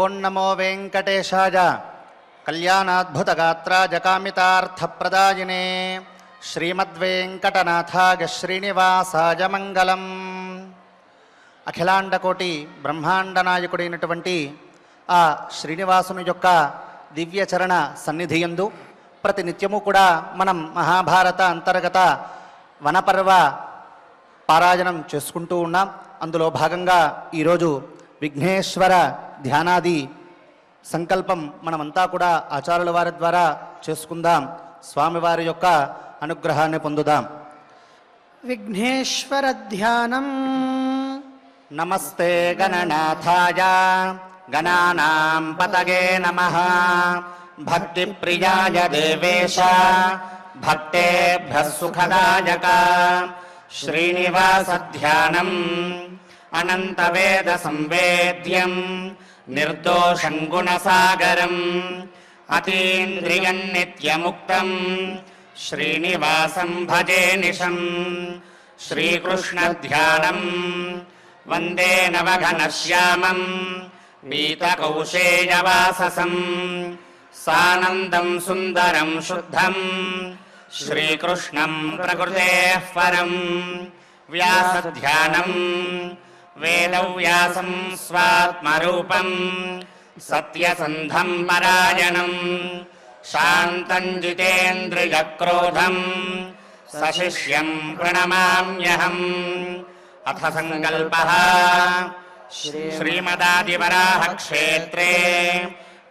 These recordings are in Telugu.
ఓం నమో వెంకటేశాయ కళ్యాణాద్భుతగాత్రాయ కామితార్థప్రదాయినే శ్రీమద్వేంకటనాథాయ శ్రీనివాసాయ మంగళం. అఖిలాండకోటి బ్రహ్మాండ నాయకుడైనటువంటి ఆ శ్రీనివాసుని యొక్క దివ్యచరణ సన్నిధియందు ప్రతినిత్యము కూడా మనం మహాభారత అంతర్గత వనపర్వ పారాయణం చేసుకుంటూ ఉన్నాం. అందులో భాగంగా ఈరోజు విఘ్నేశ్వర ధ్యానాది సంకల్పం మనమంతా కూడా ఆచార్యుల వారి ద్వారా చేసుకుందాం. స్వామివారి యొక్క అనుగ్రహాన్ని పొందుదాం. విఘ్నేశ్వర ధ్యానం. నమస్తే గణనాథాయ గణానాం పతగే నమః. భక్తి ప్రియాయ దేవేశ భక్తేభ్యః సుఖదాయక. శ్రీనివాస ధ్యానం అనంత వేద సంవేద్యం నిర్దోషం గుణసాగరం అతీంద్రియం నిత్యముక్తం శ్రీనివాసం భజే నిశం. శ్రీకృష్ణ ధ్యానం వందే నవఘనశ్యామం పీతకౌశేయవాససం సానందం సుందరం శుద్ధం శ్రీకృష్ణం ప్రకృతేః పరం. వ్యాసధ్యానం వేదవ్యాసం స్వాత్మరూపం సత్యసంధం పరాయణం శాంతం జితేంద్రియక్రోధం సశిష్యం ప్రణమామ్యహం. అథ సంకల్పః శ్రీమదాదివరాహ క్షేత్రే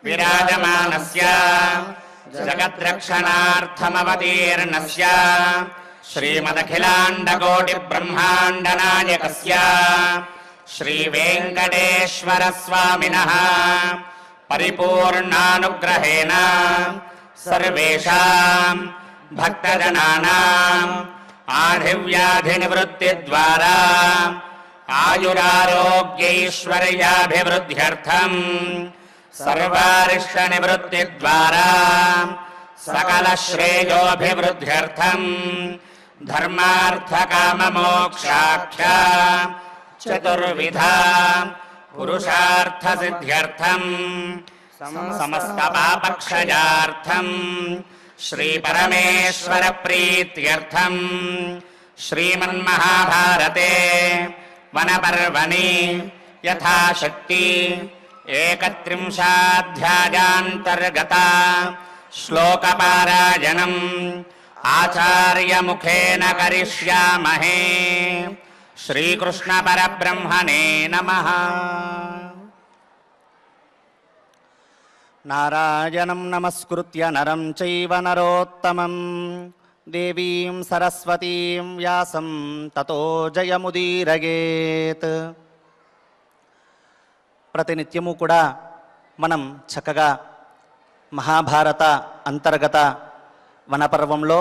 విరాజమానస్య జగద్రక్షణార్థమవతీర్ణస్య శ్రీమదఖిలాండకోటి బ్రహ్మాండ నాయకస్య శ్రీ వెంకటేశ్వర స్వామినః పరిపూర్ణానుగ్రహేణ సర్వేషాం భక్తజనానాం ఆధివ్యాధి నివృత్తి ద్వారా ఆయురారోగ్యైశ్వర్యాభివృద్ధ్యర్థం సర్వారిష్ట నివృత్తి ద్వారా సకల శ్రేయోభివృద్ధ్యర్థం ధర్మార్థకామమోక్షాఖ్య చతుర్విధ పురుషార్థ సిద్ధ్యర్థం సమస్త పాపక్షయార్థం శ్రీ పరమేశ్వర ప్రీత్యర్థం శ్రీమన్మహాభారతే వనపర్వణి యథాశక్తి 31 శ్లోకపారాయణం ఆచార్యముఖేన కరిష్యామహే. శ్రీకృష్ణ పరబ్రహ్మణే నమః. నారాయణం నమస్కృత్య నరం చైవ నరోత్తమం దేవీం సరస్వతీం వ్యాసం తతో జయముదీరయేత్. ప్రతినిత్యము కూడా మనం చక్కగా మహాభారత అంతర్గత వనపర్వంలో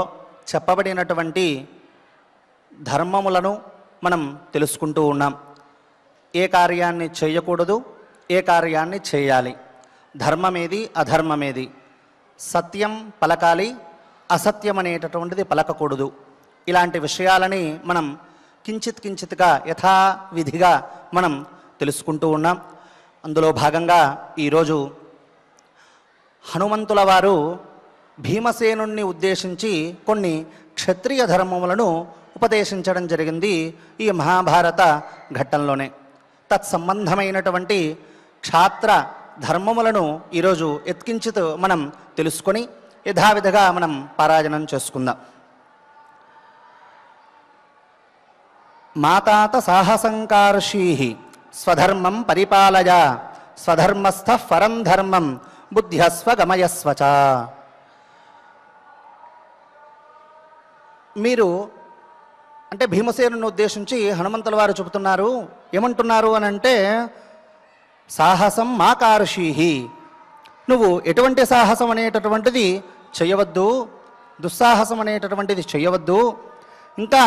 చెప్పబడినటువంటి ధర్మములను మనం తెలుసుకుంటూ ఉన్నాం. ఏ కార్యాన్ని చేయకూడదు, ఏ కార్యాన్ని చేయాలి, ధర్మమేది, అధర్మమేది, సత్యం పలకాలి, అసత్యం అనేటటువంటిది పలకకూడదు. ఇలాంటి విషయాలని మనం కించిత్గా యథావిధిగా మనం తెలుసుకుంటూ ఉన్నాం. అందులో భాగంగా ఈరోజు హనుమంతుల వారు భీమసేనుణ్ణి ఉద్దేశించి కొన్ని క్షత్రియ ధర్మములను ఉపదేశించడం జరిగింది ఈ మహాభారత ఘట్టంలోనే. తత్సంబంధమైనటువంటి క్షాత్ర ధర్మములను ఈరోజు ఎత్కించిత్ మనం తెలుసుకొని యథావిధిగా మనం పారాయణం చేసుకుందాం. మాతాత సాహసంకార్షీ స్వధర్మం పరిపాలయ స్వధర్మస్థః పరం ధర్మం బుద్ధ్యస్వ గమయస్వచ. మీరు అంటే భీమసేనుని ఉద్దేశించి హనుమంతుల వారు చెబుతున్నారు. ఏమంటున్నారు అని అంటే, సాహసం మా కార్షీహి, నువ్వు ఎటువంటి సాహసం అనేటటువంటిది చేయవద్దు, దుస్సాహసం అనేటటువంటిది చేయవద్దు. ఇంకా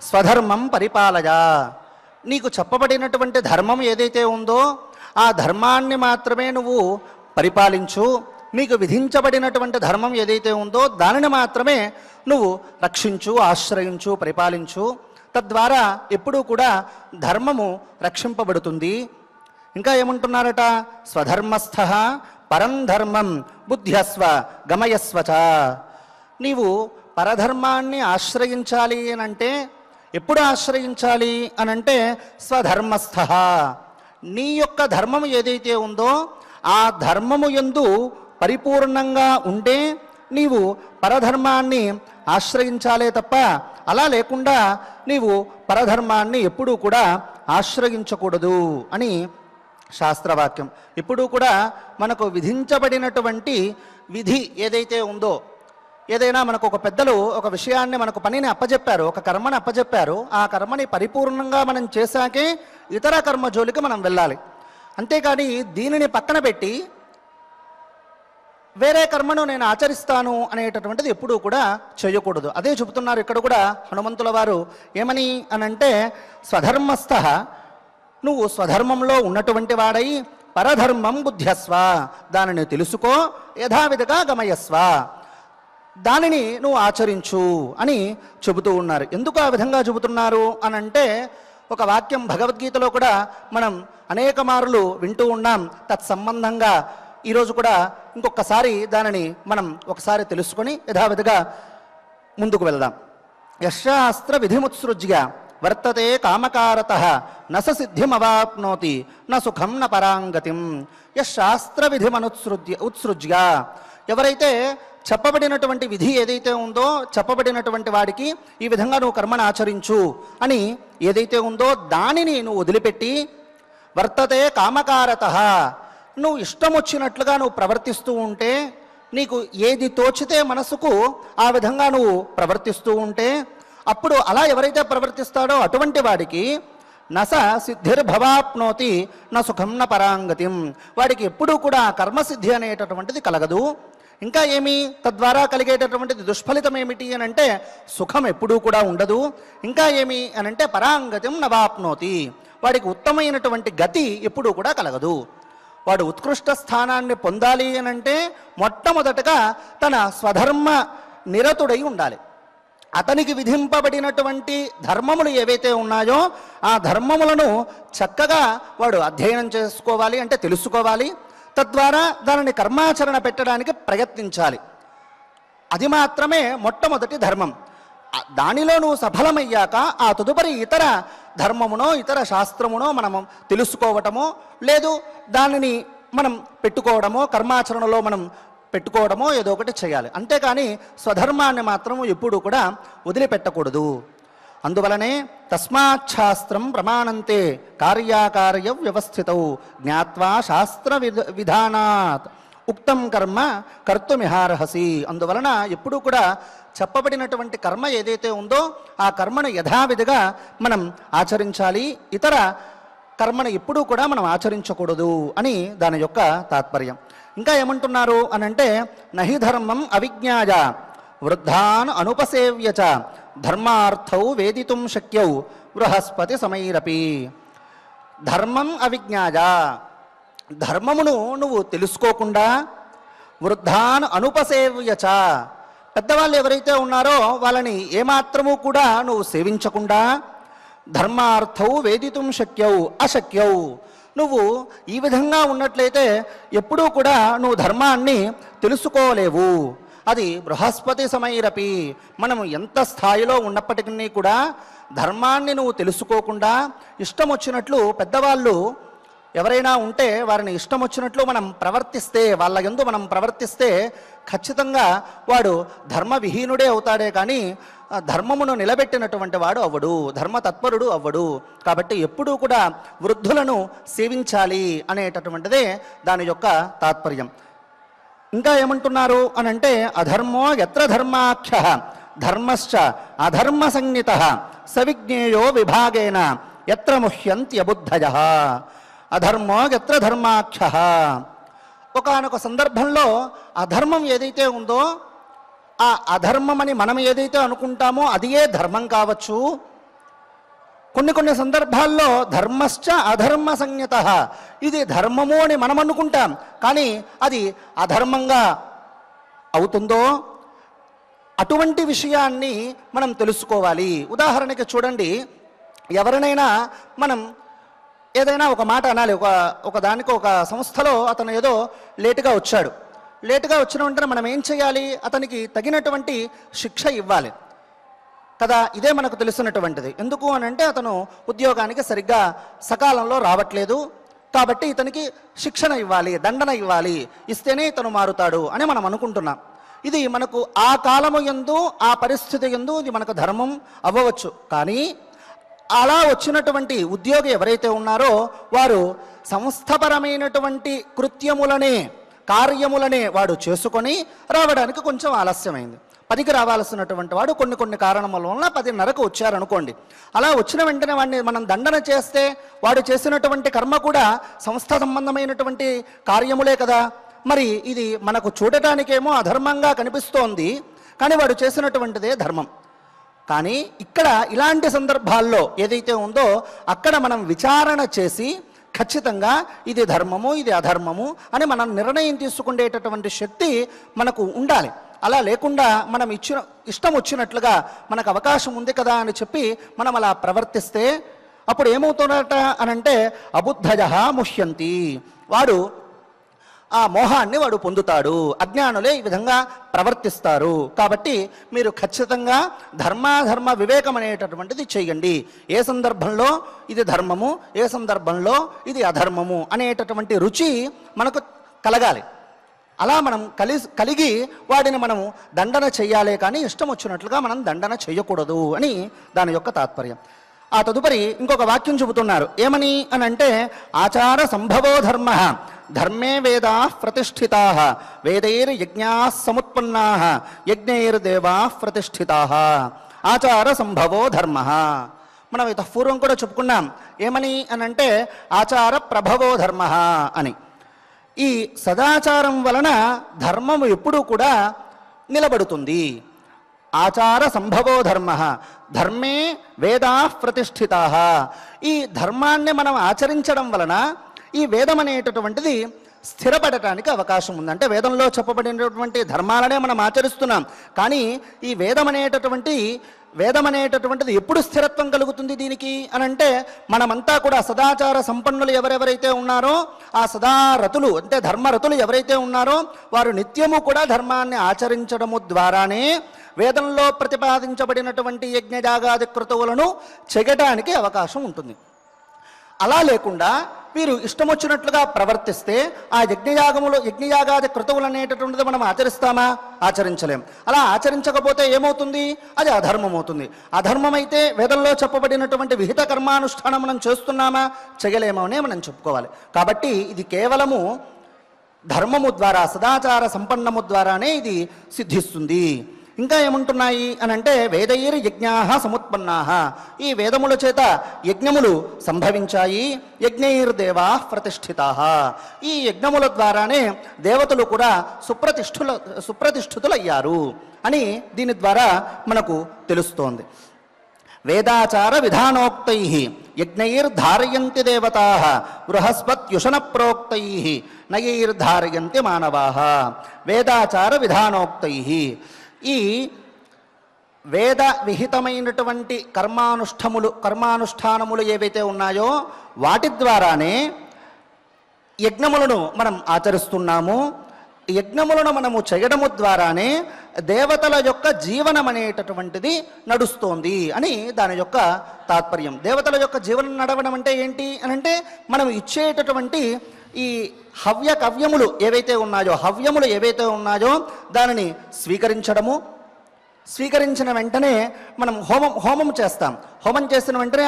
స్వధర్మం పరిపాలయ, నీకు చెప్పబడినటువంటి ధర్మం ఏదైతే ఉందో ఆ ధర్మాన్ని మాత్రమే నువ్వు పరిపాలించు. నీకు విధించబడినటువంటి ధర్మం ఏదైతే ఉందో దానిని మాత్రమే నువ్వు రక్షించు, ఆశ్రయించు, పరిపాలించు. తద్వారా ఎప్పుడూ కూడా ధర్మము రక్షింపబడుతుంది. ఇంకా ఏమంటున్నారట? స్వధర్మస్థ పరం ధర్మం బుద్ధ్యస్వ గమయస్వచ. నీవు పరధర్మాన్ని ఆశ్రయించాలి అనంటే ఎప్పుడు ఆశ్రయించాలి అనంటే స్వధర్మస్థ, నీ యొక్క ధర్మము ఏదైతే ఉందో ఆ ధర్మము యందు పరిపూర్ణంగా ఉంటే నీవు పరధర్మాన్ని ఆశ్రయించాలే తప్ప అలా లేకుండా నీవు పరధర్మాన్ని ఎప్పుడూ కూడా ఆశ్రయించకూడదు అని శాస్త్రవాక్యం. ఎప్పుడూ కూడా మనకు విధించబడినటువంటి విధి ఏదైతే ఉందో, ఏదైనా మనకు ఒక పెద్దలు ఒక విషయాన్ని మనకు పనిని అప్పజెప్పారు, ఒక కర్మని అప్పజెప్పారు, ఆ కర్మని పరిపూర్ణంగా మనం చేశాకే ఇతర కర్మ జోలికి మనం వెళ్ళాలి. అంతేకాని దీనిని పక్కన పెట్టి వేరే కర్మను నేను ఆచరిస్తాను అనేటటువంటిది ఎప్పుడూ కూడా చేయకూడదు. అదే చెబుతున్నారు ఇక్కడ కూడా హనుమంతుల వారు. ఏమని అనంటే స్వధర్మస్థ, నువ్వు స్వధర్మంలో ఉన్నటువంటి వాడై పరధర్మం బుద్ధ్యస్వ, దానిని తెలుసుకో, యథావిధిగా గమయస్వ, దానిని నువ్వు ఆచరించు అని చెబుతూ ఉన్నారు. ఎందుకు ఆ విధంగా చెబుతున్నారు అనంటే ఒక వాక్యం భగవద్గీతలో కూడా మనం అనేక మార్లు వింటూ ఉన్నాం. తత్సంబంధంగా ఈరోజు కూడా ఇంకొకసారి దానిని మనం ఒకసారి తెలుసుకొని యథావిధిగా ముందుకు వెళ్దాం. యశాస్త్ర విధిముత్సృజ్య వర్తతే కామకారతః నస సిద్ధిమవాప్నోతి న సుఖం న పరాంగతిం. యశాస్త్ర ఉత్సృజ్య, ఎవరైతే చెప్పబడినటువంటి విధి ఏదైతే ఉందో చెప్పబడినటువంటి వాడికి ఈ విధంగా నువ్వు కర్మను ఆచరించు అని ఏదైతే ఉందో దానిని నువ్వు వదిలిపెట్టి వర్తతే కామకారతః, నువ్వు ఇష్టం వచ్చినట్లుగా నువ్వు ప్రవర్తిస్తూ ఉంటే, నీకు ఏది తోచితే మనసుకు ఆ విధంగా నువ్వు ప్రవర్తిస్తూ ఉంటే, అప్పుడు అలా ఎవరైతే ప్రవర్తిస్తాడో అటువంటి వాడికి నస సిద్ధిర్భవాప్నోతి న సుఖం న పరాంగతిం, వాడికి ఎప్పుడూ కూడా కర్మసిద్ధి అనేటటువంటిది కలగదు. ఇంకా ఏమి తద్వారా కలిగేటటువంటిది దుష్ఫలితం ఏమిటి అని అంటే సుఖం ఎప్పుడూ కూడా ఉండదు. ఇంకా ఏమి అనంటే పరాంగతిం నవాప్నోతి, వాడికి ఉత్తమైనటువంటి గతి ఎప్పుడూ కూడా కలగదు. వాడు ఉత్కృష్ట స్థానాన్ని పొందాలి అనంటే మొట్టమొదటగా తన స్వధర్మ నిరతుడై ఉండాలి. అతనికి విధింపబడినటువంటి ధర్మములు ఏవైతే ఉన్నాయో ఆ ధర్మములను చక్కగా వాడు అధ్యయనం చేసుకోవాలి, అంటే తెలుసుకోవాలి. తద్వారా దానిని కర్మాచరణ పెట్టడానికి ప్రయత్నించాలి. అది మాత్రమే మొట్టమొదటి ధర్మం. దానిలో నువ్వు సఫలమయ్యాక ఆ తదుపరి ఇతర ధర్మమునో ఇతర శాస్త్రమునో మనము తెలుసుకోవటమో లేదు దానిని మనం పెట్టుకోవడమో కర్మాచరణలో మనం పెట్టుకోవడమో ఏదో ఒకటి చేయాలి. అంతేకాని స్వధర్మాన్ని మాత్రము ఎప్పుడూ కూడా వదిలిపెట్టకూడదు. అందువలనే తస్మాచ్ఛాస్త్రం ప్రమాణంతే కార్యాకార్య వ్యవస్థితౌ జ్ఞాత్వా శాస్త్ర విధానాత్ ఉక్తం కర్మ కర్తుమిహార్హసి. అందువలన ఎప్పుడూ కూడా చెప్పబడినటువంటి కర్మ ఏదైతే ఉందో ఆ కర్మను యథావిధిగా మనం ఆచరించాలి, ఇతర కర్మను ఎప్పుడూ కూడా మనం ఆచరించకూడదు అని దాని యొక్క తాత్పర్యం. ఇంకా ఏమంటున్నారు అనంటే నహి ధర్మం అవిజ్ఞాయ వృద్ధాన్ అనుపసేవ్య చ ధర్మార్థౌ వేదితుం శక్యౌ బృహస్పతి సమైరపి. ధర్మం అవిజ్ఞాయ, ధర్మమును నువ్వు తెలుసుకోకుండా వృద్ధాన్ అనుపసేవ్య చ, పెద్దవాళ్ళు ఎవరైతే ఉన్నారో వాళ్ళని ఏమాత్రము కూడా నువ్వు సేవించకుండా ధర్మార్థౌ వేదితుం శక్యౌ అశక్యౌ, నువ్వు ఈ విధంగా ఉన్నట్లయితే ఎప్పుడూ కూడా నువ్వు ధర్మాన్ని తెలుసుకోలేవు. అది బృహస్పతి సమైరపి, మనము ఎంత స్థాయిలో ఉన్నప్పటికీ కూడా ధర్మాన్ని నువ్వు తెలుసుకోకుండా ఇష్టం వచ్చినట్లు పెద్దవాళ్ళు ఎవరైనా ఉంటే వారిని ఇష్టం వచ్చినట్లు మనం ప్రవర్తిస్తే, వాళ్ళ యందు మనం ప్రవర్తిస్తే ఖచ్చితంగా వాడు ధర్మవిహీనుడే అవుతాడే కానీ ధర్మమును నిలబెట్టినటువంటి వాడు అవ్వడు, ధర్మతత్పరుడు అవ్వడు. కాబట్టి ఎప్పుడూ కూడా వృద్ధులను సేవించాలి అనేటటువంటిదే దాని యొక్క తాత్పర్యం. ఇంకా ఏమంటున్నారు అనంటే అధర్మో యత్ర ధర్మాఖ్య ధర్మశ్చ అధర్మ సంజ్ఞిత సవిజ్ఞేయో విభాగేన యత్ర ముహ్యంత్యబుద్ధయః. అధర్మో యత్ర ధర్మాఖ్య, ఒకానొక సందర్భంలో అధర్మం ఏదైతే ఉందో ఆ అధర్మమని మనం ఏదైతే అనుకుంటామో అదియే ధర్మం కావచ్చు. కొన్ని సందర్భాల్లో ధర్మశ్చ అధర్మ సంజ్ఞత, ఇది ధర్మము అని మనం అనుకుంటాం కానీ అది అధర్మంగా అవుతుందో అటువంటి విషయాన్ని మనం తెలుసుకోవాలి. ఉదాహరణకి చూడండి, ఎవరినైనా మనం ఏదైనా ఒక మాట అనాలి. ఒక దానికి ఒక సంస్థలో అతను ఏదో లేటుగా వచ్చాడు. లేటుగా వచ్చిన వెంటనే మనం ఏం చేయాలి? అతనికి తగినటువంటి శిక్ష ఇవ్వాలి కదా. ఇదే మనకు తెలిసినటువంటిది. ఎందుకు అని అంటే అతను ఉద్యోగానికి సరిగ్గా సకాలంలో రావట్లేదు కాబట్టి ఇతనికి శిక్షణ ఇవ్వాలి, దండన ఇవ్వాలి, ఇస్తేనే ఇతను మారుతాడు అని మనం అనుకుంటున్నాం. ఇది మనకు ఆ కాలము యందు, ఆ పరిస్థితి యందు ఇది మనకు ధర్మం అవ్వవచ్చు. కానీ అలా వచ్చినటువంటి ఉద్యోగి ఎవరైతే ఉన్నారో వారు సంస్థపరమైనటువంటి కృత్యములనే, కార్యములనే వాడు చేసుకొని రావడానికి కొంచెం ఆలస్యమైంది. 10కి రావాల్సినటువంటి వాడు కొన్ని కారణముల వలన 10:30కు వచ్చారనుకోండి. అలా వచ్చిన వెంటనే వాడిని మనం దండన చేస్తే వాడు చేసినటువంటి కర్మ కూడా సంస్థ సంబంధమైనటువంటి కార్యములే కదా. మరి ఇది మనకు చూడటానికేమో అధర్మంగా కనిపిస్తోంది, కానీ వాడు చేసినటువంటిదే ధర్మం. కానీ ఇక్కడ ఇలాంటి సందర్భాల్లో ఏదైతే ఉందో అక్కడ మనం విచారణ చేసి ఖచ్చితంగా ఇది ధర్మము, ఇది అధర్మము అని మనం నిర్ణయం తీసుకునేటటువంటి శక్తి మనకు ఉండాలి. అలా లేకుండా మనం ఇష్టం వచ్చినట్లుగా మనకు అవకాశం ఉంది కదా అని చెప్పి మనం అలా ప్రవర్తిస్తే అప్పుడు ఏమవుతున్నట అనంటే అబుద్ధయః ముహ్యంతి, వాడు ఆ మోహాన్ని వాడు పొందుతాడు. అజ్ఞానులే ఈ విధంగా ప్రవర్తిస్తారు. కాబట్టి మీరు ఖచ్చితంగా ధర్మాధర్మ వివేకం అనేటటువంటిది చేయండి. ఏ సందర్భంలో ఇది ధర్మము, ఏ సందర్భంలో ఇది అధర్మము అనేటటువంటి రుచి మనకు కలగాలి. అలా మనం కలిగి వాడిని మనము దండన చెయ్యాలే కానీ ఇష్టం వచ్చినట్లుగా మనం దండన చేయకూడదు అని దాని యొక్క తాత్పర్యం. ఆ తదుపరి ఇంకొక వాక్యం చెబుతున్నారు. ఏమని అని అంటే ఆచార సంభవో ధర్మ ధర్మే వేదా ప్రతిష్ఠితా వేదైర్యజ్ఞా సముత్పన్నా యజ్ఞైర్దేవా ప్రతిష్ఠితా ఆచార సంభవో ధర్మ. మనం ఇత పూర్వం కూడా చెప్పుకున్నాం. ఏమని అని అంటే ఆచార ప్రభవో ధర్మ అని. ఈ సదాచారం వలన ధర్మము ఎప్పుడూ కూడా నిలబడుతుంది. ఆచార సంభవో ధర్మ ధర్మే వేదా ప్రతిష్ఠితా. ఈ ధర్మాన్ని మనం ఆచరించడం వలన ఈ వేదం అనేటటువంటిది స్థిరపడటానికి అవకాశం ఉంది. అంటే వేదంలో చెప్పబడినటువంటి ధర్మాలనే మనం ఆచరిస్తున్నాం. కానీ ఈ వేదం అనేటటువంటిది ఎప్పుడు స్థిరత్వం కలుగుతుంది దీనికి అని అంటే మనమంతా కూడా సదాచార సంపన్నులు ఎవరెవరైతే ఉన్నారో ఆ సదారతులు అంటే ధర్మరతులు ఎవరైతే ఉన్నారో వారు నిత్యము కూడా ధర్మాన్ని ఆచరించడము ద్వారానే వేదంలో ప్రతిపాదించబడినటువంటి యజ్ఞయాగాది క్రతువులను చెయ్యడానికి అవకాశం ఉంటుంది. అలా లేకుండా వీరు ఇష్టం వచ్చినట్లుగా ప్రవర్తిస్తే ఆ యజ్ఞయాగాది క్రతువులు అనేటటువంటిది మనం ఆచరిస్తామా? ఆచరించలేం. అలా ఆచరించకపోతే ఏమవుతుంది? అది అధర్మం అవుతుంది. అధర్మమైతే వేదంలో చెప్పబడినటువంటి విహిత కర్మానుష్ఠానం మనం చేస్తున్నామా? చేయలేమో అనే మనం చెప్పుకోవాలి. కాబట్టి ఇది కేవలము ధర్మము ద్వారా, సదాచార సంపన్నము ద్వారానే ఇది సిద్ధిస్తుంది. ఇంకా ఏముంటున్నాయి అని అంటే వేదైర్ యజ్ఞా సముత్పన్నా. ఈ వేదముల చేత యజ్ఞములు సంభవించాయి. యజ్ఞైర్దేవా ప్రతిష్ఠితా. ఈ యజ్ఞముల ద్వారానే దేవతలు కూడా సుప్రతిష్ఠితులయ్యారు అని దీని ద్వారా మనకు తెలుస్తోంది. వేదాచార విధానోక్తై యజ్ఞైర్ధారయంతి దేవతా బృహస్పత్యుషన ప్రోక్తై నయైర్ధారయంతి మానవా. వేదాచార విధానోక్తై ఈ వేద విహితమైనటువంటి కర్మానుష్ఠానములు ఏవైతే ఉన్నాయో వాటి ద్వారానే యజ్ఞములను మనం ఆచరిస్తున్నాము. యజ్ఞములను మనము చేయడము ద్వారానే దేవతల యొక్క జీవనం అనేటటువంటిది నడుస్తోంది అని దాని యొక్క తాత్పర్యం. దేవతల యొక్క జీవనం నడవడం అంటే ఏంటి అని అంటే మనం ఇచ్చేటటువంటి ఈ హవ్యములు ఏవైతే ఉన్నాయో దానిని స్వీకరించిన వెంటనే మనం హోమం చేస్తాం. హోమం చేసిన వెంటనే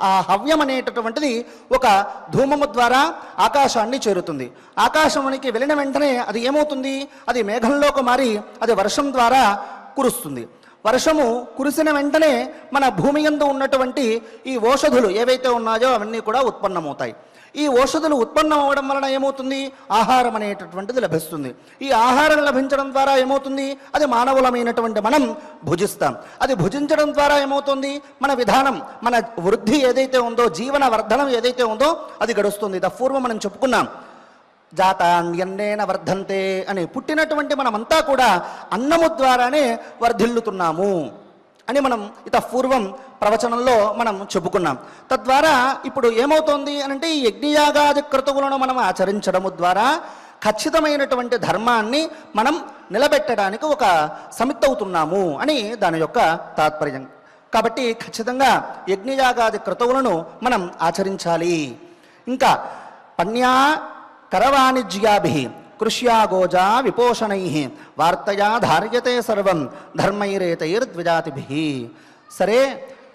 ఆ హవ్యం అనేటటువంటిది ఒక ధూమము ద్వారా ఆకాశాన్ని చేరుతుంది. ఆకాశానికి వెళ్ళిన వెంటనే అది ఏమవుతుంది? అది మేఘంలోకి మారి అది వర్షం ద్వారా కురుస్తుంది. వర్షము కురిసిన వెంటనే మన భూమి యందు ఉన్నటువంటి ఈ ఓషధులు ఏవైతే ఉన్నాయో అవన్నీ కూడా ఉత్పన్నమవుతాయి. ఈ ఓషధులు ఉత్పన్నం అవ్వడం వలన ఏమవుతుంది? ఆహారం అనేటటువంటిది లభిస్తుంది. ఈ ఆహారం లభించడం ద్వారా ఏమవుతుంది? అది మానవులమైనటువంటి మనం భుజిస్తాం. అది భుజించడం ద్వారా ఏమవుతుంది? మన విధానం, మన వృద్ధి ఏదైతే ఉందో, జీవన వర్ధనం ఏదైతే ఉందో అది గడుస్తుంది. పూర్వం మనం చెప్పుకున్నాం, జాతాన్యన్నేన వర్ధంతే అని. పుట్టినటువంటి మనమంతా కూడా అన్నము ద్వారానే వర్ధిల్లుతున్నాము అని మనం పూర్వం ప్రవచనంలో మనం చెప్పుకున్నాం. తద్వారా ఇప్పుడు ఏమవుతోంది అనంటే ఈ యజ్ఞయాగాది క్రతువులను మనం ఆచరించడము ద్వారా ఖచ్చితమైనటువంటి ధర్మాన్ని మనం నిలబెట్టడానికి ఒక సమిత్తవుతున్నాము అని దాని యొక్క తాత్పర్యం. కాబట్టి ఖచ్చితంగా యజ్ఞయాగాది క్రతువులను మనం ఆచరించాలి. ఇంకా పన్యా కరవాణిజ్యాభి కృష్యా గోజా విపోషణై వార్తయా ధార్యతే సర్వం ధర్మైరేతైర్ద్విజాతిభి. సరే,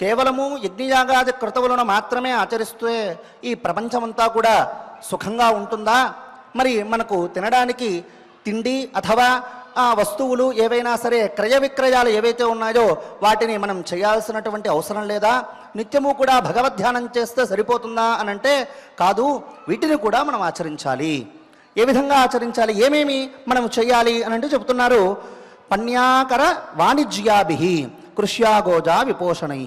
కేవలము యజ్ఞయాగాది క్రతువులను మాత్రమే ఆచరిస్తే ఈ ప్రపంచమంతా కూడా సుఖంగా ఉంటుందా? మరి మనకు తినడానికి తిండి అథవా వస్తువులు ఏవైనా సరే క్రయ విక్రయాలు ఏవైతే ఉన్నాయో వాటిని మనం చేయాల్సినటువంటి అవసరం లేదా? నిత్యము కూడా భగవద్ధ్యానం చేస్తే సరిపోతుందా అనంటే కాదు, వీటిని కూడా మనం ఆచరించాలి. ఏ విధంగా ఆచరించాలి, ఏమేమి మనం చేయాలి అనంటే చెబుతున్నారు. పన్యాకర వాణిజ్యాభి కృష్యాగోజా విపోషణై.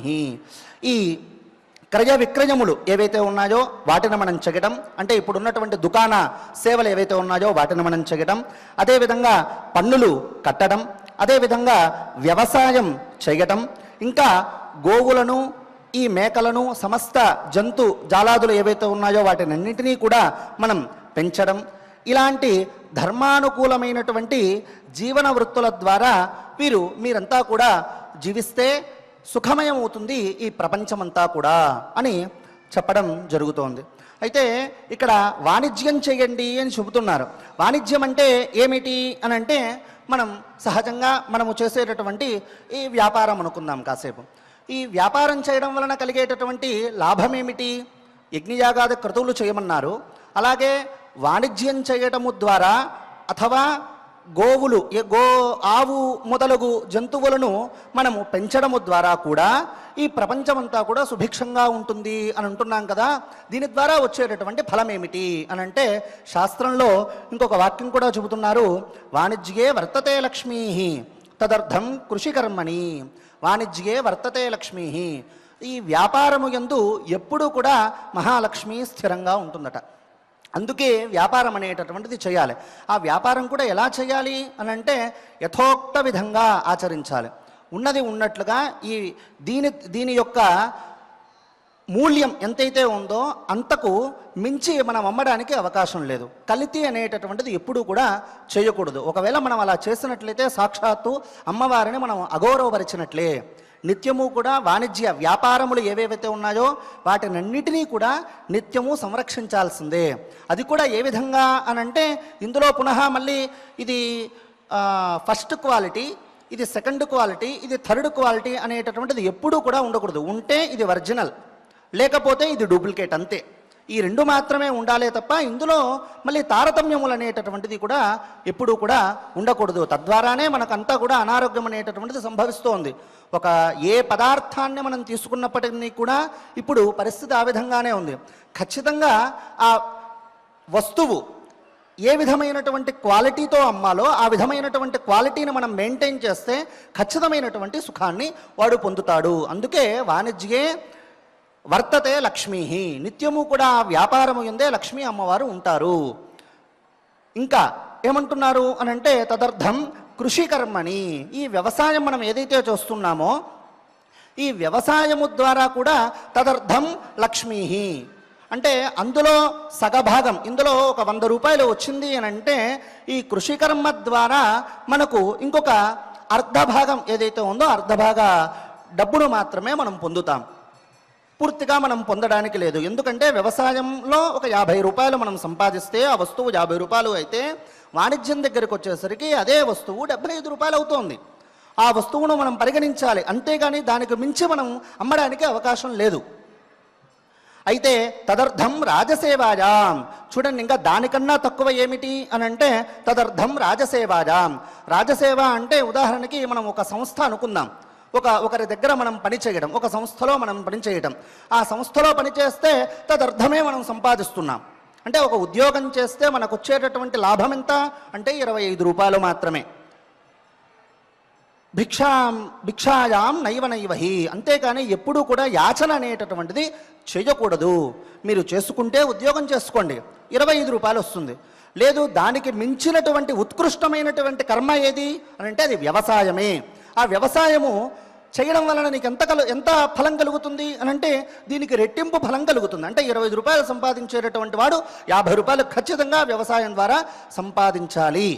ఈ క్రయ విక్రయములు ఏవైతే ఉన్నాయో వాటిని మనం చెగడం, అంటే ఇప్పుడున్నటువంటి దుకాణ సేవలు ఏవైతే ఉన్నాయో వాటిని మనం చెగడం, అదేవిధంగా పన్నులు కట్టడం, అదేవిధంగా వ్యవసాయం చేయటం, ఇంకా గోవులను ఈ మేకలను సమస్త జంతు జాలాదులు ఏవైతే ఉన్నాయో వాటినన్నింటినీ కూడా మనం పెంచడం, ఇలాంటి ధర్మానుకూలమైనటువంటి జీవన వృత్తుల ద్వారా మీరంతా కూడా జీవిస్తే సుఖమయం అవుతుంది ఈ ప్రపంచమంతా కూడా అని చెప్పడం జరుగుతోంది. అయితే ఇక్కడ వాణిజ్యం చేయండి అని చెబుతున్నారు. వాణిజ్యం అంటే ఏమిటి అని అంటే మనం సహజంగా మనము చేసేటటువంటి ఈ వ్యాపారం అనుకుందాం కాసేపు. ఈ వ్యాపారం చేయడం వలన కలిగేటటువంటి లాభం ఏమిటి? యజ్ఞయాగాది క్రతువులు చేయమన్నారు. అలాగే వాణిజ్యం చేయటము ద్వారా అథవా గోవులు ఆవు మొదలగు జంతువులను మనము పెంచడము ద్వారా కూడా ఈ ప్రపంచమంతా కూడా సుభిక్షంగా ఉంటుంది అని అంటున్నాం కదా. దీని ద్వారా వచ్చేటటువంటి ఫలం ఏమిటి అని అంటే శాస్త్రంలో ఇంకొక వాక్యం కూడా చెబుతున్నారు. వాణిజ్యే వర్తతే లక్ష్మీ తదర్థం కృషికర్మణి. వాణిజ్యే వర్తతే లక్ష్మీ. ఈ వ్యాపారము యందు ఎప్పుడూ కూడా మహాలక్ష్మి స్థిరంగా ఉంటుందట. అందుకే వ్యాపారం అనేటటువంటిది చేయాలి. ఆ వ్యాపారం కూడా ఎలా చేయాలి అని అంటే యథోక్త విధంగా ఆచరించాలి. ఉన్నది ఉన్నట్లుగా దీని యొక్క మూల్యం ఎంతైతే ఉందో అంతకు మించి మనం అమ్మడానికి అవకాశం లేదు. కల్తీ అనేటటువంటిది ఎప్పుడూ కూడా చేయకూడదు. ఒకవేళ మనం అలా చేసినట్లయితే సాక్షాత్తు అమ్మవారిని మనం అగౌరవపరిచినట్లే. నిత్యము కూడా వాణిజ్య వ్యాపారములు ఏవేవైతే ఉన్నాయో వాటినన్నిటినీ కూడా నిత్యము సంరక్షించాల్సిందే. అది కూడా ఏ విధంగా అనంటే ఇందులో పునః మళ్ళీ ఇది ఫస్ట్ క్వాలిటీ, ఇది సెకండ్ క్వాలిటీ, ఇది థర్డ్ క్వాలిటీ అనేటటువంటిది ఎప్పుడూ కూడా ఉండకూడదు. ఉంటే ఇది ఒరిజినల్, లేకపోతే ఇది డూప్లికేట్, అంతే. ఈ రెండు మాత్రమే ఉండాలే తప్ప ఇందులో మళ్ళీ తారతమ్యములు అనేటటువంటిది కూడా ఎప్పుడూ కూడా ఉండకూడదు. తద్వారానే మనకంతా కూడా అనారోగ్యం అనేటటువంటిది సంభవిస్తోంది. ఏ పదార్థాన్ని మనం తీసుకున్నప్పటికీ కూడా ఇప్పుడు పరిస్థితి ఆ విధంగానే ఉంది. ఖచ్చితంగా ఆ వస్తువు ఏ విధమైనటువంటి క్వాలిటీతో అమ్మాలో ఆ విధమైనటువంటి క్వాలిటీని మనం మెయింటైన్ చేస్తే ఖచ్చితమైనటువంటి సుఖాన్ని వాడు పొందుతాడు. అందుకే వాణిజ్యే వర్తతే లక్ష్మీ. నిత్యము కూడా వ్యాపారము యందే లక్ష్మీ అమ్మవారు ఉంటారు. ఇంకా ఏమంటున్నారు అనంటే తదర్థం కృషికర్మణి. ఈ వ్యవసాయం మనం ఏదైతే చేస్తున్నామో ఈ వ్యవసాయము ద్వారా కూడా తదర్థం లక్ష్మీ అంటే అందులో సగభాగం, ఇందులో ఒక 100 రూపాయలు వచ్చింది అని అంటే ఈ కృషికర్మ ద్వారా మనకు ఇంకొక అర్ధభాగం ఏదైతే ఉందో అర్ధభాగ డబ్బును మాత్రమే మనం పొందుతాం. పూర్తిగా మనం పొందడానికి లేదు. ఎందుకంటే వ్యవసాయంలో ఒక 50 రూపాయలు మనం సంపాదిస్తే ఆ వస్తువు 50 రూపాయలు అయితే వాణిజ్యం దగ్గరికి వచ్చేసరికి అదే వస్తువు 75 రూపాయలు అవుతోంది. ఆ వస్తువును మనం పరిగణించాలి, అంతేగాని దానికి మించి మనం అమ్మడానికి అవకాశం లేదు. అయితే తదర్థం రాజసేవాయాం. చూడండి, ఇంకా దానికన్నా తక్కువ ఏమిటి అని అంటే తదర్థం రాజసేవాయాం. రాజసేవ అంటే ఉదాహరణకి మనం ఒక సంస్థ అనుకుందాం. ఒకరి దగ్గర మనం పని చేయడం, ఒక సంస్థలో మనం పని చేయడం, ఆ సంస్థలో పనిచేస్తే తదర్థమే మనం సంపాదిస్తున్నాం. అంటే ఒక ఉద్యోగం చేస్తే మనకు వచ్చేటటువంటి లాభం ఎంత అంటే 25 రూపాయలు మాత్రమే. భిక్షాయాం నైవ నైవహి. అంతేకాని ఎప్పుడూ కూడా యాచన అనేటటువంటిది చేయకూడదు. మీరు చేసుకుంటే ఉద్యోగం చేసుకోండి, 25 రూపాయలు వస్తుంది. లేదు, దానికి మించినటువంటి ఉత్కృష్టమైనటువంటి కర్మ ఏది అని అంటే అది వ్యవసాయమే. ఆ వ్యవసాయము చేయడం వలన నీకు ఎంత ఫలం కలుగుతుంది అని అంటే దీనికి రెట్టింపు ఫలం కలుగుతుంది. అంటే 25 రూపాయలు సంపాదించేటటువంటి వాడు 50 రూపాయలు ఖచ్చితంగా వ్యవసాయం ద్వారా సంపాదించాలి.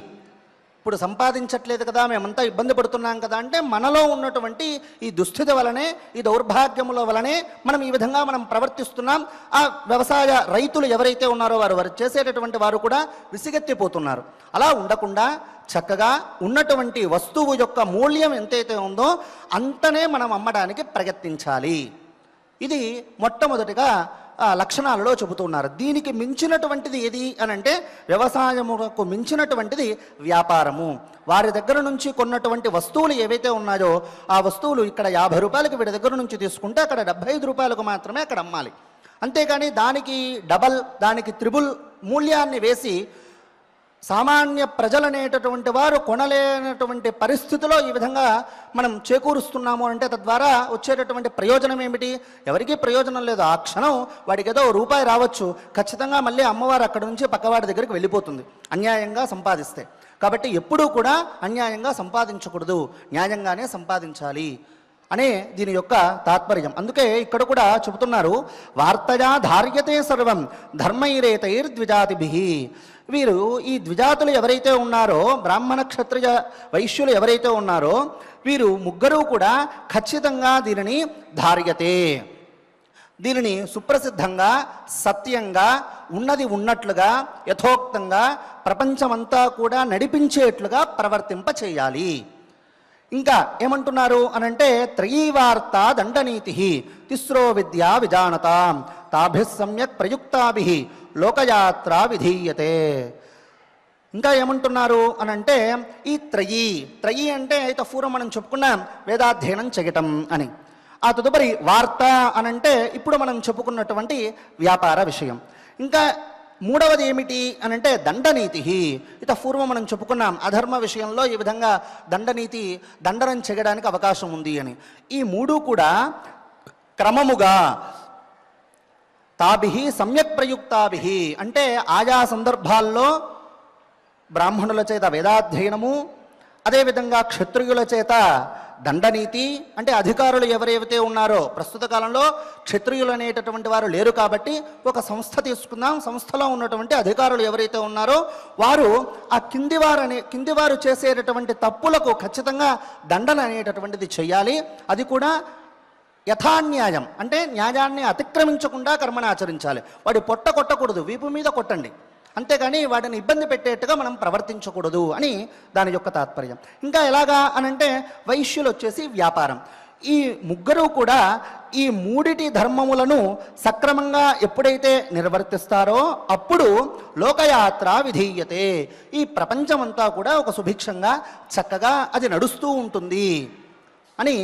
ఇప్పుడు సంపాదించట్లేదు కదా, మేమంతా ఇబ్బంది పడుతున్నాం కదా అంటే మనలో ఉన్నటువంటి ఈ దుస్థితి వలనే, ఈ దౌర్భాగ్యముల వలనే మనం ఈ విధంగా మనం ప్రవర్తిస్తున్నాం. ఆ వ్యవసాయ రైతులు ఎవరైతే ఉన్నారో వారు చేసేటటువంటి వారు కూడా విసిగెత్తిపోతున్నారు. అలా ఉండకుండా చక్కగా ఉన్నటువంటి వస్తువు యొక్క మూల్యం ఎంతైతే ఉందో అంతనే మనం అమ్మడానికి ప్రయత్నించాలి. ఇది మొట్టమొదటిగా లక్షణాలలో చెబుతున్నారు. దీనికి మించినటువంటిది ఏది అని అంటే వ్యవసాయముకు మించినటువంటిది వ్యాపారము. వారి దగ్గర నుంచి కొన్నటువంటి వస్తువులు ఏవైతే ఉన్నాయో ఆ వస్తువులు ఇక్కడ 50 రూపాయలకి వీడి దగ్గర నుంచి తీసుకుంటే అక్కడ 75 రూపాయలకు మాత్రమే అక్కడ అమ్మాలి. అంతేకాని దానికి డబల్, దానికి త్రిబుల్ మూల్యాన్ని వేసి సామాన్య ప్రజలనేటటువంటి వారు కొనలేనటువంటి పరిస్థితిలో ఈ విధంగా మనం చేకూరుస్తున్నాము అంటే తద్వారా వచ్చేటటువంటి ప్రయోజనం ఏమిటి? ఎవరికీ ప్రయోజనం లేదు. ఆ క్షణం వాడికి ఏదో రూపాయి రావచ్చు, ఖచ్చితంగా మళ్ళీ అమ్మవారు అక్కడ నుంచి పక్కవాడి దగ్గరికి వెళ్ళిపోతుంది అన్యాయంగా సంపాదిస్తే. కాబట్టి ఎప్పుడూ కూడా అన్యాయంగా సంపాదించకూడదు, న్యాయంగానే సంపాదించాలి అనే దీని యొక్క తాత్పర్యం. అందుకే ఇక్కడ కూడా చెబుతున్నారు, వార్తయా ధార్యతే సర్వం ధర్మైరేతైర్ద్విజాతిభిః. వీరు ఈ ద్విజాతులు ఎవరైతే ఉన్నారో, బ్రాహ్మణ క్షత్రియ వైశ్యులు ఎవరైతే ఉన్నారో వీరు ముగ్గురు కూడా ఖచ్చితంగా దీనిని ధార్యతే, దీనిని సుప్రసిద్ధంగా సత్యంగా ఉన్నది ఉన్నట్లుగా యథోక్తంగా ప్రపంచమంతా కూడా నడిపించేట్లుగా ప్రవర్తింప చేయాలి. ఇంకా ఏమంటున్నారు అనంటే త్రయీవార్త దండనీతి తిస్రో విద్యా విజానతాం తాభిః సమ్యక్ ప్రయుక్తాభిః లోకయాత్ర విధీయతే. ఇంకా ఏమంటున్నారు అనంటే ఈ త్రయీ అంటే అయితే పూర్వం మనం చెప్పుకున్నాం వేదాధ్యయనం చేయటం అని. ఆ తదుపరి వార్త అనంటే ఇప్పుడు మనం చెప్పుకున్నటువంటి వ్యాపార విషయం. ఇంకా మూడవది ఏమిటి అనంటే దండనీతి. ఇత పూర్వం మనం చెప్పుకున్నాం అధర్మ విషయంలో ఈ విధంగా దండనం చేయడానికి అవకాశం ఉంది అని. ఈ మూడు కూడా క్రమముగా తాభిః సమ్యక్ ప్రయుక్తాభిః అంటే ఆయా సందర్భాల్లో బ్రాహ్మణుల చేత వేదాధ్యయనము, అదేవిధంగా క్షత్రియుల చేత దండనీతి అంటే అధికారులు ఎవరైతే ఉన్నారో, ప్రస్తుత కాలంలో క్షత్రియులు అనేటటువంటి వారు లేరు కాబట్టి ఒక సంస్థ తీసుకుందాం, సంస్థలో ఉన్నటువంటి అధికారులు ఎవరైతే ఉన్నారో వారు ఆ కిందివారు చేసేటటువంటి తప్పులకు ఖచ్చితంగా దండన అనేటటువంటిది చెయ్యాలి. అది కూడా యథాన్యాయం అంటే న్యాయాన్ని అతిక్రమించకుండా కర్మను ఆచరించాలి. వాడి పొట్ట కొట్టకూడదు, వీపు మీద కొట్టండి, అంతేగాని వాడిని ఇబ్బంది పెట్టేట్టుగా మనం ప్రవర్తించకూడదు అని దాని యొక్క తాత్పర్యం. ఇంకా ఎలాగా అనంటే వైశ్యులు వచ్చేసి వ్యాపారం. ఈ ముగ్గురు కూడా ఈ మూడిటి ధర్మములను సక్రమంగా ఎప్పుడైతే నిర్వర్తిస్తారో అప్పుడు లోకయాత్ర విధీయతే, ఈ ప్రపంచమంతా కూడా ఒక సుభిక్షంగా చక్కగా అది నడుస్తూ ఉంటుంది అని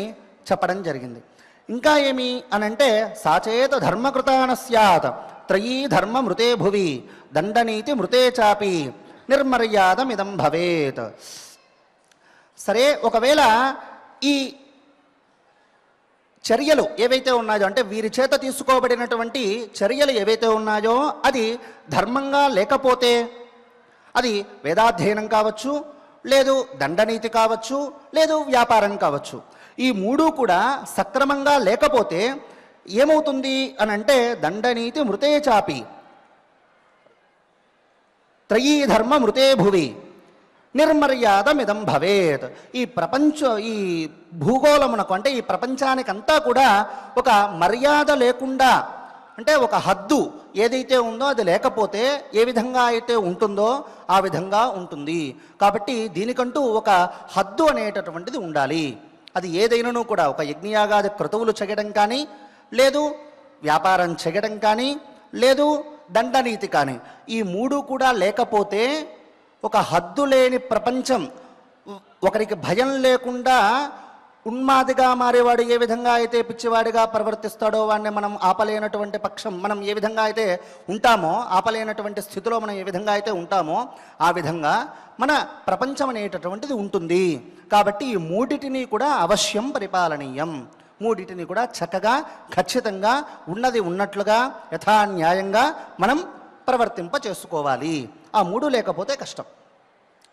చెప్పడం జరిగింది. ఇంకా ఏమి అనంటే సాచేత ధర్మకృతాన స్యాత్ త్రయీ ధర్మ మృతే భువి దండనీతి మృతే చాపి నిర్మర్యాదమిదం భవేత్. సరే, ఒకవేళ ఈ చర్యలు ఏవైతే ఉన్నాయో అంటే వీరి చేత తీసుకోబడినటువంటి చర్యలు ఏవైతే ఉన్నాయో అది ధర్మంగా లేకపోతే, అది వేదాధ్యయనం కావచ్చు, లేదు దండనీతి కావచ్చు, లేదు వ్యాపారం కావచ్చు, ఈ మూడు కూడా సక్రమంగా లేకపోతే ఏమవుతుంది అనంటే దండనీతి మృతే చాపి త్రయీ ధర్మ మృతే భువి నిర్మర్యాదమిదం భవేత్. ఈ భూగోళమునకు అంటే ఈ ప్రపంచానికంతా కూడా ఒక మర్యాద లేకుండా అంటే ఒక హద్దు ఏదైతే ఉందో అది లేకపోతే ఏ విధంగా అయితే ఉంటుందో ఆ విధంగా ఉంటుంది. కాబట్టి దీనికంటూ ఒక హద్దు అనేటటువంటిది ఉండాలి. అది ఏదైనాను కూడా ఒక యజ్ఞయాగాది క్రతువులు చేయడం కానీ, లేదు వ్యాపారం చేయడం కానీ, లేదు దండనీతి కానీ, ఈ మూడు కూడా లేకపోతే ఒక హద్దు లేని ప్రపంచం, ఒకరికి భయం లేకుండా ఉన్మాదిగా మారేవాడు ఏ విధంగా అయితే పిచ్చివాడిగా ప్రవర్తిస్తాడో వాడిని మనం ఆపలేనటువంటి పక్షం, మనం ఏ విధంగా అయితే ఉంటామో, ఆపలేనటువంటి స్థితిలో మనం ఏ విధంగా అయితే ఉంటామో ఆ విధంగా మన ప్రపంచం అనేటటువంటిది ఉంటుంది. కాబట్టి ఈ మూడిటిని కూడా అవశ్యం పరిపాలనీయం, మూడిటిని కూడా చక్కగా ఖచ్చితంగా ఉన్నది ఉన్నట్లుగా యథాన్యాయంగా మనం ప్రవర్తింప చేసుకోవాలి. ఆ మూడు లేకపోతే కష్టం.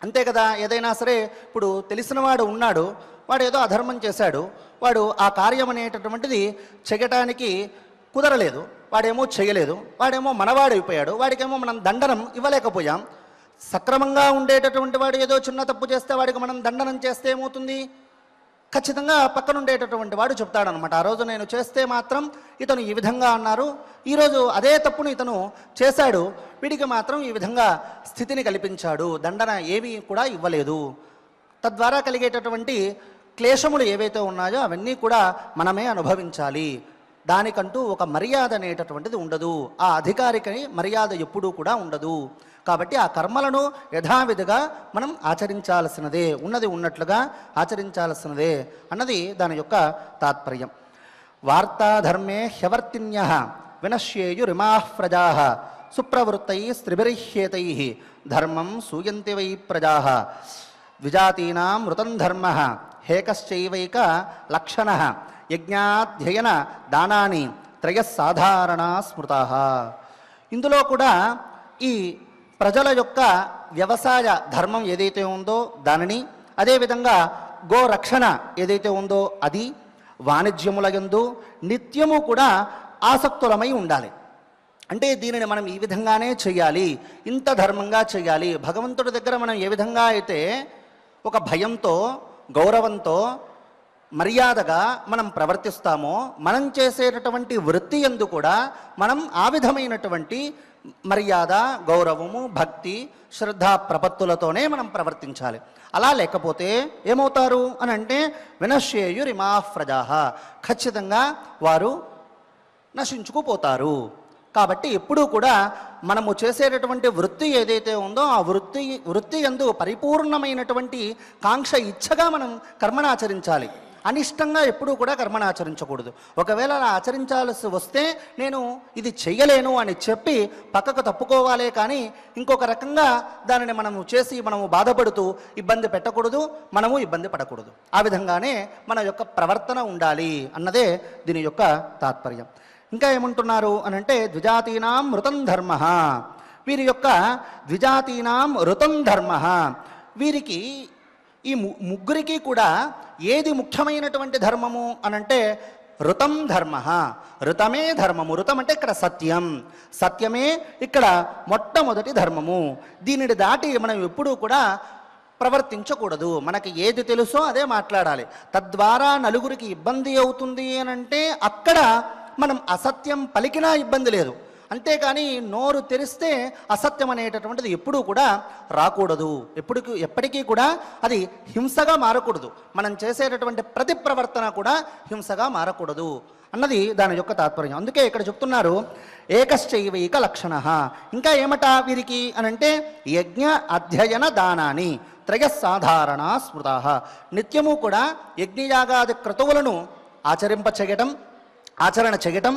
అంతే కదా. ఏదైనా సరే ఇప్పుడు తెలిసినవాడు ఉన్నాడు, వాడు ఏదో అధర్మం చేశాడు, వాడు ఆ కార్యం అనేటటువంటిది చేయటానికి కుదరలేదు, వాడేమో చేయలేదు, వాడేమో మనవాడైపోయాడు, వాడికేమో మనం దండనం ఇవ్వలేకపోయాం. సక్రమంగా ఉండేటటువంటి వాడు ఏదో చిన్న తప్పు చేస్తే వాడికి మనం దండనం చేస్తే ఏమవుతుంది? ఖచ్చితంగా పక్కన ఉండేటటువంటి వాడు చెప్తాడనమాట, ఆ రోజు నేను చేస్తే మాత్రం ఇతను ఈ విధంగా అన్నారు, ఈరోజు అదే తప్పును ఇతను చేశాడు, వీడికి మాత్రం ఈ విధంగా స్థితిని కల్పించాడు, దండన ఏమీ కూడా ఇవ్వలేదు. తద్వారా కలిగేటటువంటి క్లేశములు ఏవైతే ఉన్నాయో అవన్నీ కూడా మనమే అనుభవించాలి. దానికంటూ ఒక మర్యాద అనేటటువంటిది ఉండదు, ఆ అధికారికి మర్యాద ఎప్పుడూ కూడా ఉండదు. కాబట్టి ఆ కర్మలను యథావిధిగా మనం ఆచరించాల్సినదే, ఉన్నది ఉన్నట్లుగా ఆచరించాల్సినదే అన్నది దాని యొక్క తాత్పర్యం. వార్తాధర్మే హ్యవర్తిన్యః వినశ్యేయురిమాః ప్రజాః సుప్రవృత్తై స్త్రిభిర్హ్యేతై ధర్మం సూయంతి వై ప్రజాః ద్విజాతీనాం మృతం ధర్మః హేకశ్చైవైక లక్షణః యజ్ఞాధ్యయన దానాని త్రయస్సాధారణా స్మృతాః. ఇందులో కూడా ఈ ప్రజల యొక్క వ్యవసాయ ధర్మం ఏదైతే ఉందో దానిని, అదేవిధంగా గోరక్షణ ఏదైతే ఉందో అది, వాణిజ్యముల యందు నిత్యము కూడా ఆసక్తులమై ఉండాలి. అంటే దీనిని మనం ఈ విధంగానే చేయాలి, ఇంత ధర్మంగా చేయాలి. భగవంతుడి దగ్గర మనం ఏ విధంగా అయితే ఒక భయంతో, గౌరవంతో, మర్యాదగా మనం ప్రవర్తిస్తామో, మనం చేసేటటువంటి వృత్తి యందు కూడా మనం ఆ విధమైనటువంటి మర్యాద, గౌరవము, భక్తి, శ్రద్ధా ప్రపత్తులతోనే మనం ప్రవర్తించాలి. అలా లేకపోతే ఏమవుతారు అని అంటే వినశ్యేయురిమాః ప్రజాః, ఖచ్చితంగా వారు నశించుకుపోతారు. కాబట్టి ఎప్పుడూ కూడా మనము చేసేటటువంటి వృత్తి ఏదైతే ఉందో ఆ వృత్తి యందు పరిపూర్ణమైనటువంటి కాంక్ష, ఇచ్ఛగా మనం కర్మను ఆచరించాలి. అనిష్టంగా ఎప్పుడూ కూడా కర్మను ఆచరించకూడదు. ఒకవేళ అలా ఆచరించాల్సి వస్తే నేను ఇది చెయ్యలేను అని చెప్పి పక్కకు తప్పుకోవాలే కానీ ఇంకొక రకంగా దానిని మనము చేసి మనము బాధపడుతూ ఇబ్బంది పెట్టకూడదు, మనము ఇబ్బంది పడకూడదు. ఆ విధంగానే మన యొక్క ప్రవర్తన ఉండాలి అన్నదే దీని యొక్క తాత్పర్యం. ఇంకా ఏమంటున్నారు అనంటే ద్విజాతీనాం మృతం ధర్మ, వీరి యొక్క ద్విజాతీనాం ఋతం ధర్మ, వీరికి ఈ ముగ్గురికి కూడా ఏది ముఖ్యమైనటువంటి ధర్మము అనంటే ఋతం ధర్మ. ఋతమే ధర్మము. ఋతం అంటే ఇక్కడ సత్యం, సత్యమే ఇక్కడ మొట్టమొదటి ధర్మము. దీనిని దాటి మనం ఎప్పుడూ కూడా ప్రవర్తించకూడదు. మనకి ఏది తెలుసో అదే మాట్లాడాలి. తద్వారా నలుగురికి ఇబ్బంది అవుతుంది అనంటే అక్కడ మనం అసత్యం పలికినా ఇబ్బంది లేదు. అంతేకాని నోరు తెరిస్తే అసత్యం అనేటటువంటిది ఎప్పుడూ కూడా రాకూడదు. ఎప్పటికీ కూడా అది హింసగా మారకూడదు. మనం చేసేటటువంటి ప్రతి ప్రవర్తన కూడా హింసగా మారకూడదు అన్నది దాని యొక్క తాత్పర్యం. అందుకే ఇక్కడ చెప్తున్నారు ఏకశ్చైవైక లక్షణః. ఇంకా ఏమట వీరికి అనంటే యజ్ఞ అధ్యయన దానాని త్రయస్సాధారణా స్మృతాః. నిత్యము కూడా యజ్ఞయాగాది క్రతువులను ఆచరణ చేయటం,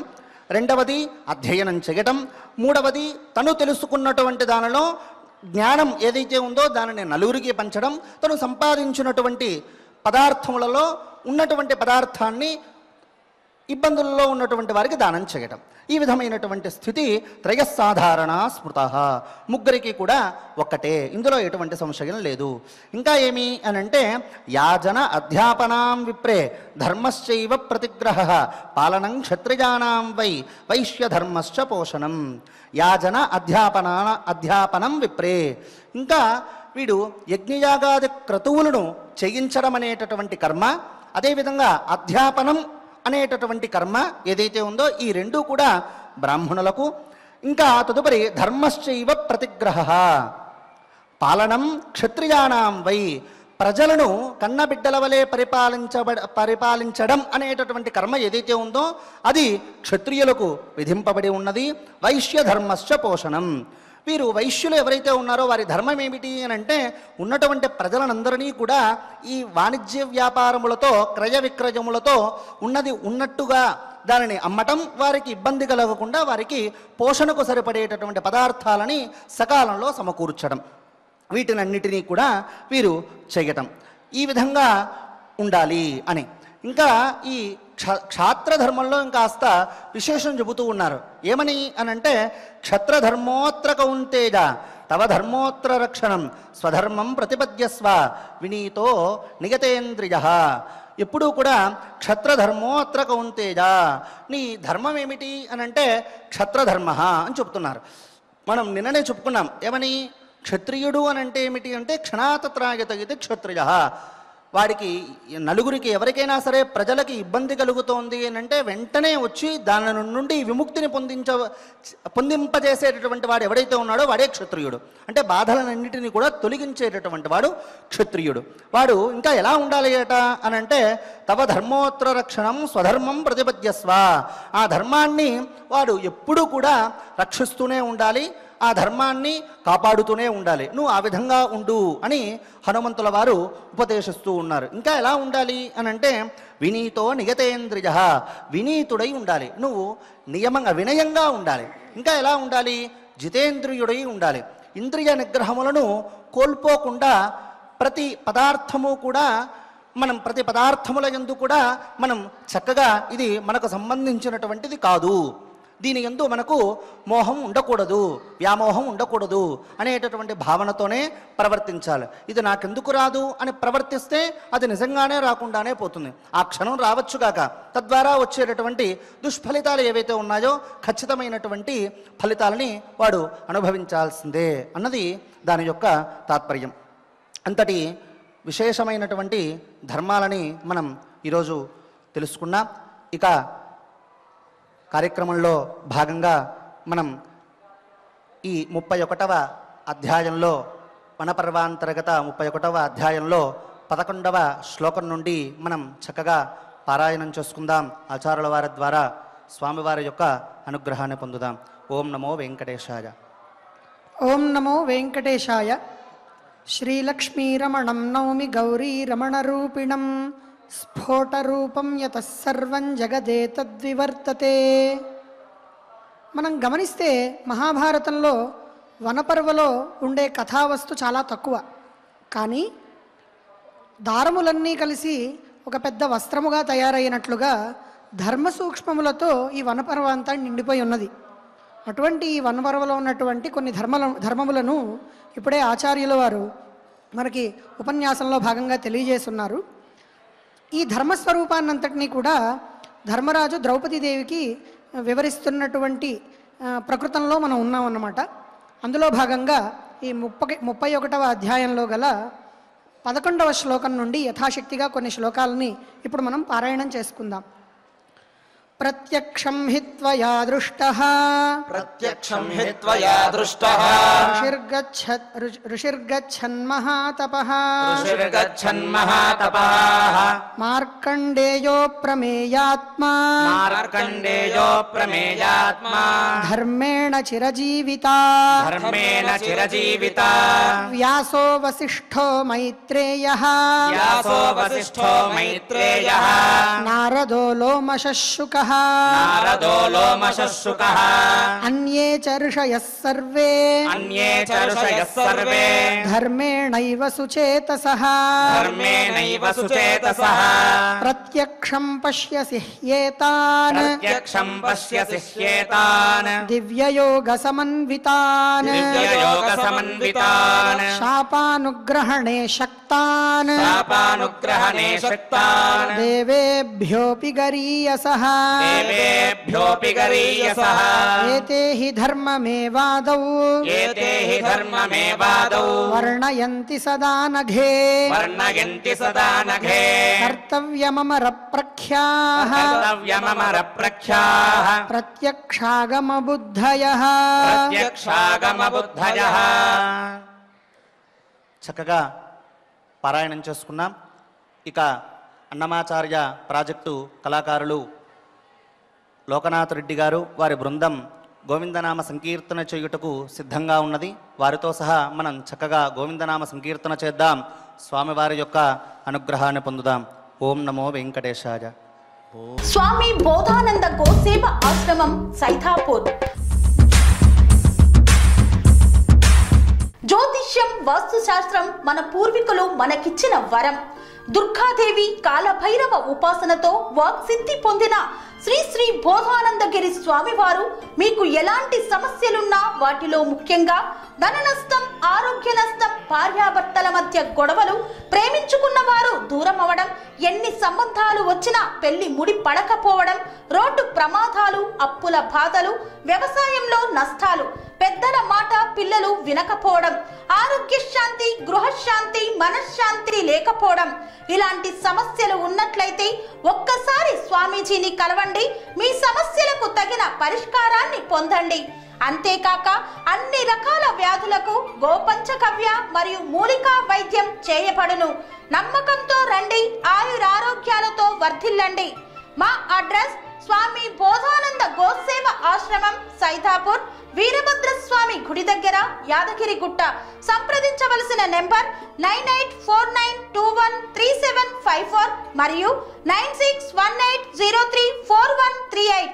రెండవది అధ్యయనం చేయటం, మూడవది తను తెలుసుకున్నటువంటి దానిలో జ్ఞానం ఏదైతే ఉందో దానిని నలుగురికి పంచడం, తను సంపాదించినటువంటి పదార్థములలో ఉన్నటువంటి పదార్థాన్ని ఇబ్బందుల్లో ఉన్నటువంటి వారికి దానం చేయటం. ఈ విధమైనటువంటి స్థితి త్రయస్సాధారణ స్మృతః, ముగ్గురికి కూడా ఒక్కటే, ఇందులో ఎటువంటి సంశయం లేదు. ఇంకా ఏమి అనంటే యాజన అధ్యాపనాం విప్రే ధర్మశ్చైవ ప్రతిగ్రహ పాలనం క్షత్రియానాం వై వైశ్యధర్మశ్చ పోషణం. యాజన అధ్యాపనం విప్రే. ఇంకా వీడు యజ్ఞయాగాది క్రతువులను చేయించడం అనేటటువంటి కర్మ, అదేవిధంగా అధ్యాపనం అనేటటువంటి కర్మ ఏదైతే ఉందో ఈ రెండూ కూడా బ్రాహ్మణులకు. ఇంకా తదుపరి ధర్మశ్చైవ ప్రతిగ్రహ పాలనం క్షత్రియానాం వై, ప్రజలను కన్నబిడ్డల వలె పరిపాలించడం అనేటటువంటి కర్మ ఏదైతే ఉందో అది క్షత్రియులకు విధింపబడి ఉన్నది. వైశ్యధర్మశ్చ పోషణం, వీరు వైశ్యులు ఎవరైతే ఉన్నారో వారి ధర్మం ఏమిటి అని అంటే ఉన్నటువంటి ప్రజలనందరినీ కూడా ఈ వాణిజ్య వ్యాపారములతో, క్రయ విక్రయములతో ఉన్నది ఉన్నట్టుగా దానిని అమ్మటం, వారికి ఇబ్బంది కలగకుండా వారికి పోషణకు సరిపడేటటువంటి పదార్థాలని సకాలంలో సమకూర్చడం, వీటినన్నిటినీ కూడా వీరు చేయటం, ఈ విధంగా ఉండాలి అని. ఇంకా ఈ క్షాత్రధర్మంలో ఇంకాస్త విశేషం చెబుతూ ఉన్నారు. ఏమని అనంటే క్షత్రధర్మోత్ర కౌంతేజ తవ ధర్మోత్ర రక్షణం స్వధర్మం ప్రతిపద్యస్వ వినీతో నిగతేంద్రియ. ఎప్పుడూ కూడా క్షత్రధర్మోత్ర కౌంతేజ, నీ ధర్మం ఏమిటి అని అంటే క్షత్రధర్మ అని చెప్తున్నారు. మనం నిన్ననే చెప్పుకున్నాం ఏమని, క్షత్రియుడు అని అంటే ఏమిటి అంటే క్షణాతత్రాయత ఇది క్షత్రియ. వాడికి నలుగురికి ఎవరికైనా సరే ప్రజలకి ఇబ్బంది కలుగుతోంది అని అంటే వెంటనే వచ్చి దాని నుండి విముక్తిని పొందింపజేసేటటువంటి వాడు ఎవడైతే ఉన్నాడో వాడే క్షత్రియుడు. అంటే బాధలన్నింటినీ కూడా తొలగించేటటువంటి వాడు క్షత్రియుడు. వాడు ఇంకా ఎలా ఉండాలి అట అని అంటే తవ ధర్మోత్తర రక్షణం స్వధర్మం ప్రతిపద్యస్వ. ఆ ధర్మాన్ని వాడు ఎప్పుడూ కూడా రక్షిస్తూనే ఉండాలి, ఆ ధర్మాన్ని కాపాడుతూనే ఉండాలి. నువ్వు ఆ విధంగా ఉండు అని హనుమంతుల వారు ఉపదేశిస్తూ ఉన్నారు. ఇంకా ఎలా ఉండాలి అని అంటే వినీతో నిగతేంద్రియ, వినీతుడై ఉండాలి, నువ్వు వినయంగా ఉండాలి. ఇంకా ఎలా ఉండాలి, జితేంద్రియుడై ఉండాలి. ఇంద్రియ నిగ్రహములను కోల్పోకుండా ప్రతి పదార్థముల యందు కూడా మనం చక్కగా ఇది మనకు సంబంధించినటువంటిది కాదు, దీని యందు మనకు మోహం ఉండకూడదు, వ్యామోహం ఉండకూడదు అనేటటువంటి భావనతోనే ప్రవర్తించాలి. ఇది నాకెందుకు రాదు అని ప్రవర్తిస్తే అది నిజంగానే రాకుండానే పోతుంది. ఆ క్షణం రావచ్చుగాక, తద్వారా వచ్చేటటువంటి దుష్ఫలితాలు ఏవైతే ఉన్నాయో ఖచ్చితమైనటువంటి ఫలితాలని వాడు అనుభవించాల్సిందే అన్నది దాని యొక్క తాత్పర్యం. అంతటి విశేషమైనటువంటి ధర్మాలని మనం ఈరోజు తెలుసుకున్నాం. ఇక కార్యక్రమంలో భాగంగా మనం ఈ 31వ అధ్యాయంలో వనపర్వాంతర్గత 31వ అధ్యాయంలో 11వ శ్లోకం నుండి మనం చక్కగా పారాయణం చేసుకుందాం. ఆచార్యుల వారి ద్వారా స్వామివారి యొక్క అనుగ్రహాన్ని పొందుదాం. ఓం నమో వెంకటేశాయ. ఓం నమో వెంకటేశాయ. శ్రీలక్ష్మీరమణం నౌమి గౌరీ రమణరూపిణం స్ఫోటరూపం యతః సర్వం జగదేతద్వివర్తతే. మనం గమనిస్తే మహాభారతంలో వనపర్వలో ఉండే కథావస్తు చాలా తక్కువ, కానీ దారములన్నీ కలిసి ఒక పెద్ద వస్త్రముగా తయారైనట్లుగా ధర్మ సూక్ష్మములతో ఈ వనపర్వ అంతా నిండిపోయి ఉన్నది. అటువంటి ఈ వనపర్వలో ఉన్నటువంటి కొన్ని ధర్మములను ఇప్పుడే ఆచార్యుల వారు మనకి ఉపన్యాసంలో భాగంగా తెలియజేస్తున్నారు. ఈ ధర్మస్వరూపాన్నంతటినీ కూడా ధర్మరాజు ద్రౌపదీదేవికి వివరిస్తున్నటువంటి ప్రకృతంలో మనం ఉన్నామన్నమాట. అందులో భాగంగా ఈ 31వ అధ్యాయంలో గల 11వ శ్లోకం నుండి యథాశక్తిగా కొన్ని శ్లోకాలని ఇప్పుడు మనం పారాయణం చేసుకుందాం. ప్రత్యక్షం హి త్వయా దృష్టః ఋషిర్గచ్చన్మహాతపః మార్కండేయో ప్రమేయాత్మా ధర్మేణ చిరజీవితా వ్యాసో వసిష్ఠో మైత్రేయః నారదో లోమశశుకః అన్యే చ ఋషయః సర్వే ధర్మేణైవ సుచేతసః ప్రత్యక్షం పశ్యసి హ్యేతాన్ దివ్యయోగ సమన్వితాన్ శాపానుగ్రహణే శక్తాన్ దేవేభ్యోపి గరీయసః ఏతే హి ధర్మమేవాదౌ వర్ణయంతి సదా నఘే కర్తవ్యమమర ప్రఖ్యాః ప్రత్యక్షాగమ బుద్ధయః. చక్కగా పారాయణం చేసుకున్నాం. ఇక అన్నమాచార్య ప్రాజెక్టు కళాకారులు లోకనాథ్ రెడ్డి గారు వారి బృందం గోవిందనామ సంకీర్తన చేయుటకు సిద్ధంగా ఉన్నది. వారితో సహా మనం చక్కగా గోవిందనామ సంకీర్తన చేద్దాం, స్వామివారి యొక్క అనుగ్రహాన్ని పొందుదాం. ఓం నమో వెంకటేశాయ. స్వామి బోధానంద గోసేవ ఆశ్రమం సైథాపూర్. జ్యోతిష్యం, వాస్తుశాస్త్రం మన పూర్వీకులు మనకిచ్చిన వరం. దుర్గాదేవి, కాలభైరవ ఉపాసనతో వాక్సిద్ధి పొందిన శ్రీ శ్రీ బోధానందగిరి స్వామివారు మీకు ఎలాంటి సమస్యలున్నా, వాటిలో ముఖ్యంగా ధన నష్టం, ఆరోగ్య నష్టం, భార్యాభర్తల మధ్య గొడవలు, ప్రేమించుకున్న వారు దూరం అవడం, ఎన్ని సంబంధాలు వచ్చినా పెళ్లి ముడి పడకపోవడం, రోడ్డు ప్రమాదాలు, అప్పుల బాధలు, వ్యవసాయంలో నష్టాలు, పెద్దల మాట పిల్లలు వినకపోవడం, ఆరోగ్య శాంతి, గృహశాంతి, మనశ్శాంతి లేకపోవడం, ఇలాంటి సమస్యలు ఉన్నట్లయితే ఒక్కసారి స్వామీజీని కలవండి. మీ సమస్యలకు తగిన పరిష్కారాన్ని పొందండి. అంతేకాక అన్ని రకాల వ్యాధులకు గోపంచకవ్య మరియు మూలికా వైద్యం చేయబడును. నమ్మకంతో రండి, ఆయురారోగ్యాలతో వర్ధిల్లండి. మా అడ్రస్ స్వామి బోధానంద గోసేవ ఆశ్రమం, సైతాపూర్, వీరభద్రస్వామి గుడి దగ్గర, యాదగిరిగుట్ట. సంప్రదించవలసిన నెంబర్ 9849213754 మరియు 9618034138.